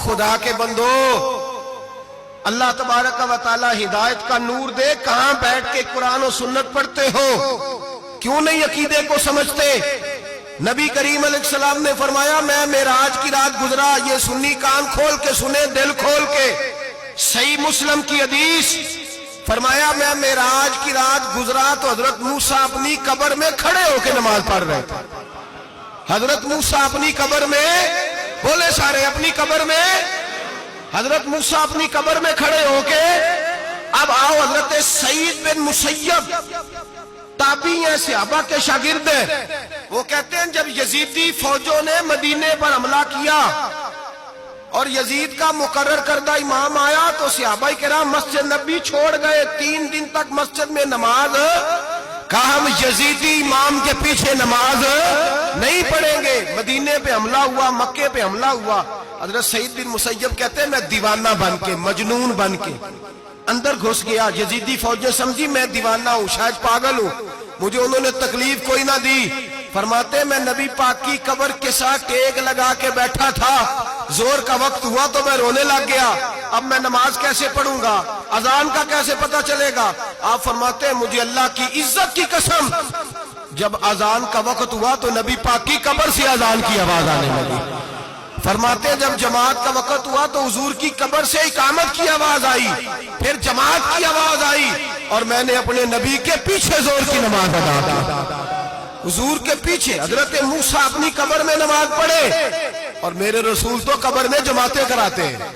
خدا کے بندو، اللہ تبارک و تعالی ہدایت کا نور دے، کہاں بیٹھ کے قرآن و سنت پڑھتے ہو؟ کیوں نہیں عقیدے کو سمجھتے؟ نبی کریم علیہ السلام نے فرمایا میں معراج کی رات گزرا، یہ سنی کان کھول کے سنے، دل کھول کے، صحیح مسلم کی حدیث، فرمایا میں معراج کی رات گزرا تو حضرت موسیٰ اپنی قبر میں کھڑے ہو کے نماز پڑھ رہے تھے۔ حضرت موسیٰ اپنی قبر میں، بولے سارے، اپنی قبر میں، حضرت موسیٰ اپنی قبر میں کھڑے ہو کے، اب آؤ حضرت سعید بن مسیب تابعی ہیں، صحابہ کے شاگرد ہیں، وہ کہتے ہیں جب یزیدی فوجوں نے مدینے پر حملہ کیا اور یزید کا مقرر کردہ امام آیا تو صحابہ کرام مسجد نبی چھوڑ گئے، 3 دن تک مسجد میں نماز، کہا ہم یزیدی امام کے پیچھے نماز نہیں پڑھیں گے۔ مدینے پہ حملہ ہوا، مکے پہ حملہ ہوا، حضرت سعید بن مسیب کہتے ہیں میں دیوانہ بن کے، مجنون بن کے اندر گھس گیا، یزیدی فوجیں سمجھی میں دیوانہ ہوں، شاید پاگل ہوں، مجھے انہوں نے تکلیف کوئی نہ دی۔ فرماتے میں نبی پاک کی قبر کے ساتھ ٹیک لگا کے بیٹھا تھا، زور کا وقت ہوا تو میں رونے لگ گیا، اب میں نماز کیسے پڑھوں گا، اذان کا کیسے پتہ چلے گا؟ آپ فرماتے ہیں مجھے اللہ کی عزت کی قسم، جب اذان کا وقت ہوا تو نبی پاک کی قبر سے اذان کی آواز آنے لگی۔ فرماتے ہیں جب جماعت کا وقت ہوا تو حضور کی قبر سے اقامت کی آواز آئی، پھر جماعت کی آواز آئی، اور میں نے اپنے نبی کے پیچھے زور کی نماز ادا کی، حضور کے پیچھے۔ حضرت موسیٰ اپنی قبر میں نماز پڑھے اور میرے رسول تو قبر میں جماعتیں کراتے ہیں،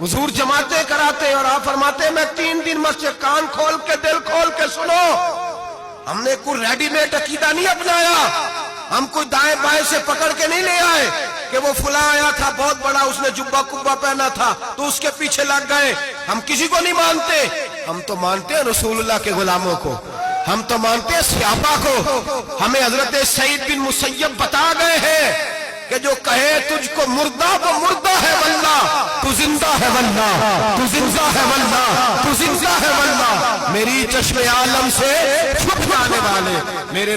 حضور جماعتیں کراتے، اور آپ فرماتے ہیں میں 3 دن مسجد، کان کھول کے دل کھول کے سنو، ہم نے کوئی ریڈی میڈ عقیدہ نہیں اپنایا، ہم کوئی دائیں بائیں سے پکڑ کے نہیں لے آئے کہ وہ فلاں آیا تھا بہت بڑا، اس نے جبہ کبہ پہنا تھا تو اس کے پیچھے لگ گئے۔ ہم کسی کو نہیں مانتے، ہم تو مانتے ہیں رسول اللہ کے غلاموں کو، ہم تو مانتے ہیں صحابہ کو۔ ہمیں حضرت سعید بن مسیب بتا گئے ہیں کہ جو کہے تجھ کو مردہ وہ مردہ ہے واللہ، تو زندہ ہے واللہ، تو زندہ ہے واللہ، تو زندہ ہے واللہ، میری چشم عالم سے چھپ جانے والے میرے